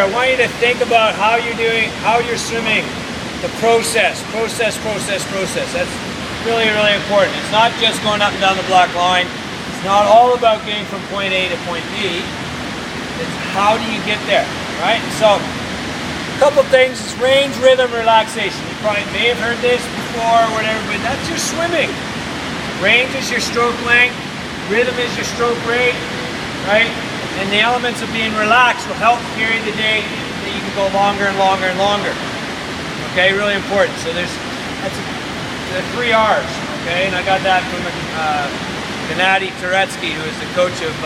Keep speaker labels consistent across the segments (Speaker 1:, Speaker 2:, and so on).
Speaker 1: I want you to think about how you're swimming, the process. That's really, really important. It's not just going up and down the black line. It's not all about getting from point A to point B. It's how do you get there, right? So, a couple things is range, rhythm, relaxation. You probably may have heard this before or whatever, but that's your swimming. Range is your stroke length, rhythm is your stroke rate, right? And the elements of being relaxed will help carry the day that you can go longer and longer and longer. Okay, really important. So that's the 3 R's, okay? And I got that from Gennady Turetsky, who is the coach of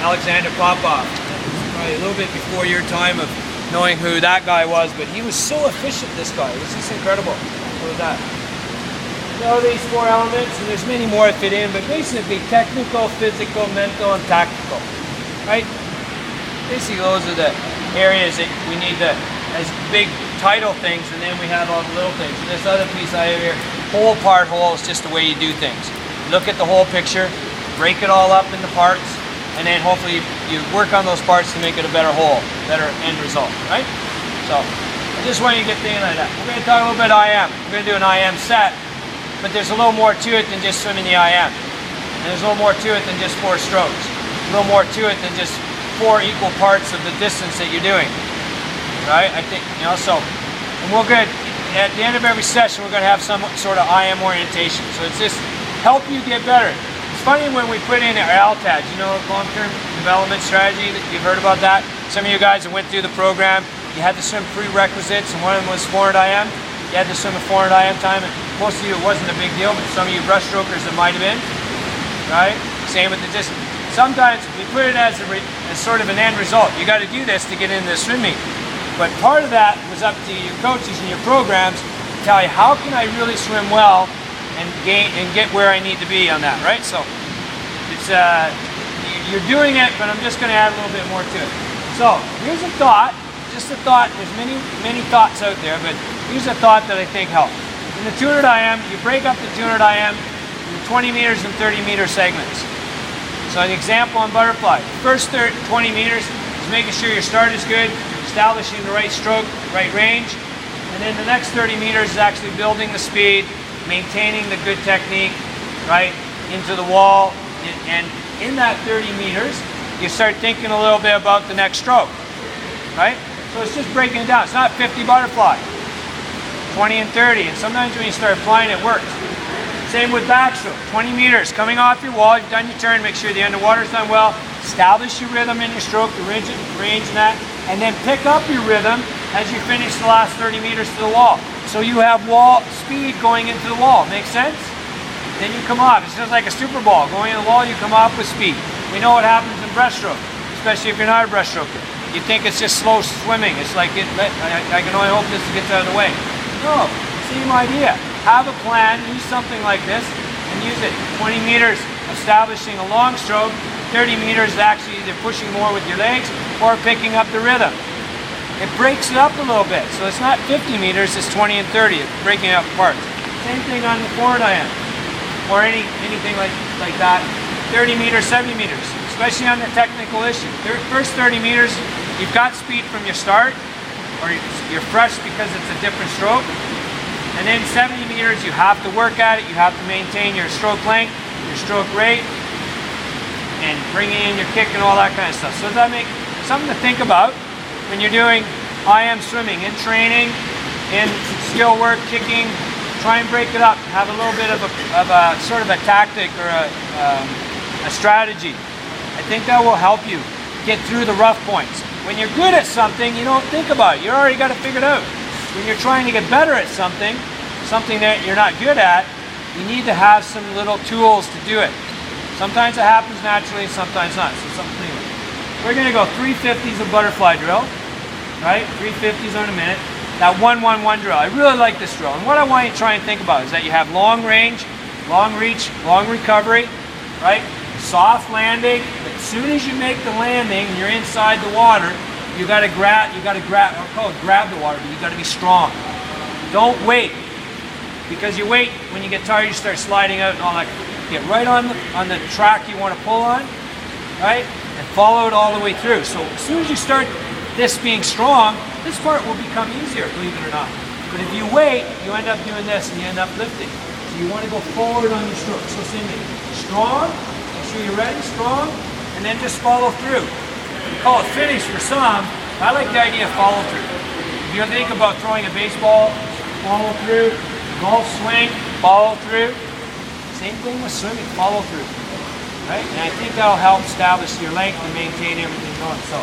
Speaker 1: Alexander Popov. It's probably a little bit before your time of knowing who that guy was, but he was so efficient, this guy. It was just incredible. What was that? So these 4 elements, and there's many more that fit in, but basically technical, physical, mental, and tactical, right? Basically those are the areas that we need to, as big title things, and then we have all the little things. And this other piece I have here, whole part whole, is just the way you do things. Look at the whole picture, break it all up into parts, and then hopefully you work on those parts to make it a better whole, better end result, right? So I just want you to get thinking like that. We're going to talk a little bit IM. We're going to do an IM set. But there's a little more to it than just swimming the IM. And there's a little more to it than just 4 strokes. A little more to it than just 4 equal parts of the distance that you're doing. Right? I think, you know, so, and we're good. At the end of every session, we're going to have some sort of IM orientation. So it's just help you get better. It's funny when we put in our LTADs, you know, long-term development strategy, that you've heard about that. Some of you guys that went through the program, you had to swim prerequisites, and one of them was 400 IM. You had to swim a 400 IM time, and most of you it wasn't a big deal, but some of you breaststrokers it might have been, right? Same with the distance. Sometimes we put it as sort of an end result. You got to do this to get into the swim meet. But part of that was up to your coaches and your programs to tell you how can I really swim well and get where I need to be on that, right? So it's you're doing it, but I'm just going to add a little bit more to it. So here's a thought, just a thought. There's many thoughts out there, but here's a thought that I think helps. In the 200 IM, you break up the 200 IM into 20 meters and 30 meter segments. So an example on butterfly, first 20 meters is making sure your start is good, establishing the right stroke, right range, and then the next 30 meters is actually building the speed, maintaining the good technique, right, into the wall, and in that 30 meters, you start thinking a little bit about the next stroke, right? So it's just breaking it down. It's not 50 butterfly, 20 and 30, and sometimes when you start flying, it works. Same with backstroke, 20 meters, coming off your wall, you've done your turn, make sure the underwater's done well, establish your rhythm in your stroke, the range and that, and then pick up your rhythm as you finish the last 30 meters to the wall. So you have wall speed going into the wall, make sense? Then you come off, it's just like a super ball, going in the wall, you come off with speed. We know what happens in breaststroke, especially if you're not a breaststroker. You think it's just slow swimming, it's like, I can only hope this gets out of the way. No, same idea. Have a plan, use something like this, and use it. 20 meters establishing a long stroke, 30 meters actually either pushing more with your legs or picking up the rhythm. It breaks it up a little bit, so it's not 50 meters, it's 20 and 30, it's breaking it up apart. Same thing on the 400 IM, or anything like that. 30 meters, 70 meters, especially on the technical issue. First 30 meters, you've got speed from your start, or you're fresh because it's a different stroke. And then 70 meters, you have to work at it, you have to maintain your stroke length, your stroke rate, and bringing in your kick and all that kind of stuff. So does that make something to think about when you're doing IM swimming, in training, in skill work, kicking, try and break it up, have a little bit of a sort of a tactic or a strategy. I think that will help you get through the rough points. When you're good at something, you don't think about it. You already got it figured out. When you're trying to get better at something that you're not good at, you need to have some little tools to do it. Sometimes it happens naturally, sometimes not. So something. We're going to go 350s of butterfly drill, right? 350s on a minute. That 1-1-1 drill. I really like this drill. And what I want you to try and think about is that you have long range, long reach, long recovery, right? Soft landing. But as soon as you make the landing and you're inside the water, you got to grab, I'll call it grab the water, but you got to be strong. Don't wait. Because you wait, when you get tired, you start sliding out and all that. Get right on the track you want to pull on, right? And follow it all the way through. So as soon as you start this being strong, this part will become easier, believe it or not. But if you wait, you end up doing this and you end up lifting. So you want to go forward on your stroke. So same thing. Strong, make sure you're ready, strong, and then just follow through. We call it finish for some. I like the idea of follow through. If you think about throwing a baseball, follow through, golf swing, follow through. Same thing with swimming, follow through. Right? And I think that'll help establish your length and maintain everything going. So,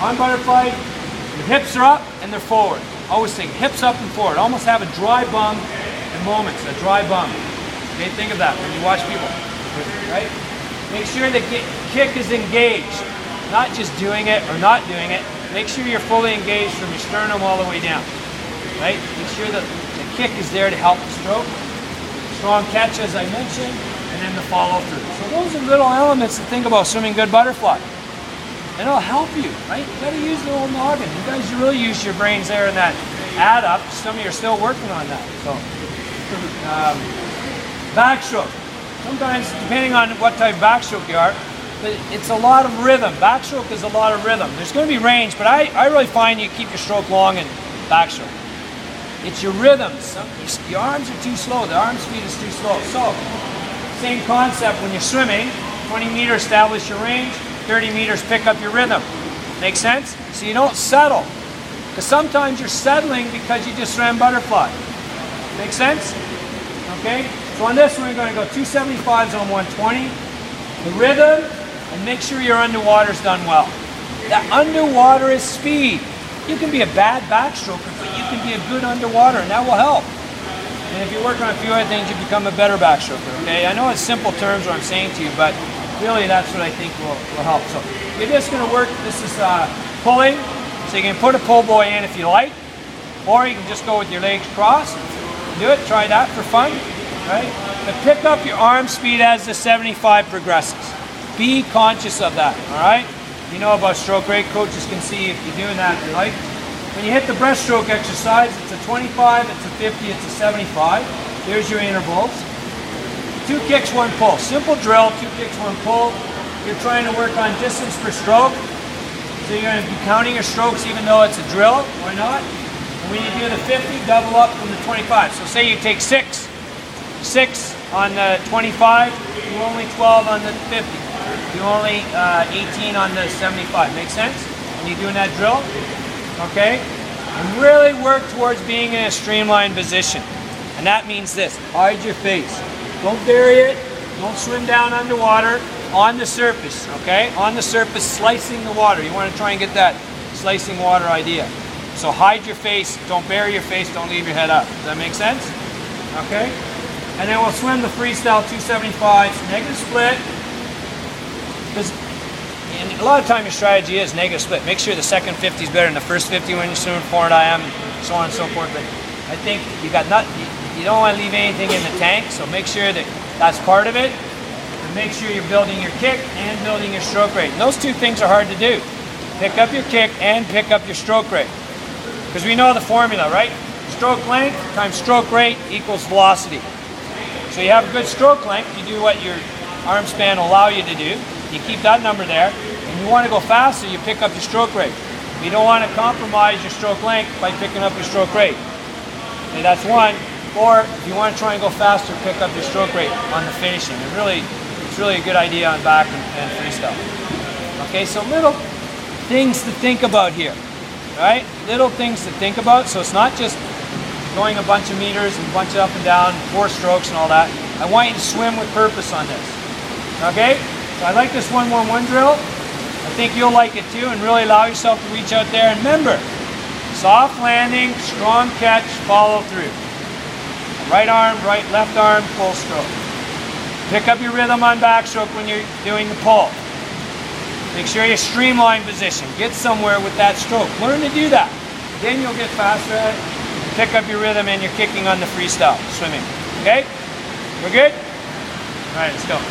Speaker 1: on butterfly, your hips are up and they're forward. Always think hips up and forward. Almost have a dry bum in moments, a dry bum. Okay, think of that when you watch people. Right? Make sure the kick is engaged. Not just doing it or not doing it. Make sure you're fully engaged from your sternum all the way down. Right? Make sure that the kick is there to help the stroke. Strong catch, as I mentioned, and then the follow through. So those are little elements to think about swimming good butterfly. And it'll help you, right? You gotta use the old noggin. You guys really use your brains there in that add up. Some of you are still working on that. So, backstroke. Sometimes, depending on what type of backstroke you are, but it's a lot of rhythm. Backstroke is a lot of rhythm. There's going to be range, but I really find you keep your stroke long in backstroke. It's your rhythms. Your arms are too slow. The arm speed is too slow. So, same concept when you're swimming. 20 meters, establish your range. 30 meters, pick up your rhythm. Make sense? So you don't settle. Because sometimes you're settling because you just swam butterfly. Make sense? Okay? So on this one, we're going to go 275s on 120. The rhythm, and make sure your underwater's done well. That underwater is speed. You can be a bad backstroker, but you can be a good underwater, and that will help. And if you work on a few other things, you become a better backstroker, okay? I know it's simple terms what I'm saying to you, but really that's what I think will help. So you're just going to work, this is pulling, so you can put a pull buoy in if you like, or you can just go with your legs crossed. Do it, try that for fun, right? But pick up your arm speed as the 75 progresses. Be conscious of that, all right? You know about stroke rate, coaches can see if you're doing that if you like. When you hit the breaststroke exercise, it's a 25, it's a 50, it's a 75. There's your intervals. 2 kicks, 1 pull. Simple drill, 2 kicks, 1 pull. You're trying to work on distance per stroke. So you're going to be counting your strokes even though it's a drill. Why not? And when you do the 50, double up from the 25. So say you take 6 on the 25, you only 12 on the 50. You only 18 on the 75. Make sense? When you're doing that drill? Okay? And really work towards being in a streamlined position. And that means this. Hide your face. Don't bury it. Don't swim down underwater. On the surface, okay? On the surface, slicing the water. You want to try and get that slicing water idea. So hide your face. Don't bury your face. Don't leave your head up. Does that make sense? Okay? And then we'll swim the freestyle 275s. Negative split. And a lot of time your strategy is negative split. Make sure the second 50 is better than the first 50 when you're swimming 400 IM, and so on and so forth. But I think you don't want to leave anything in the tank, so make sure that that's part of it. And make sure you're building your kick and building your stroke rate. And those two things are hard to do. Pick up your kick and pick up your stroke rate. Because we know the formula, right? Stroke length times stroke rate equals velocity. So you have a good stroke length, you do what your arm span will allow you to do. You keep that number there. And you want to go faster, you pick up your stroke rate. You don't want to compromise your stroke length by picking up your stroke rate. Okay, that's one. Or if you want to try and go faster, pick up your stroke rate on the finishing. It's really a good idea on back and freestyle. Okay, so little things to think about here. Right? Little things to think about. So it's not just going a bunch of meters and bunch it up and down, 4 strokes and all that. I want you to swim with purpose on this. Okay? So I like this 1-1-1 drill. I think you'll like it too, and really allow yourself to reach out there. And remember, soft landing, strong catch, follow through. Right arm, left arm, full stroke. Pick up your rhythm on backstroke when you're doing the pull. Make sure you streamline position. Get somewhere with that stroke. Learn to do that. Then you'll get faster at it. Pick up your rhythm and you're kicking on the freestyle, swimming. Okay? We're good? All right, let's go.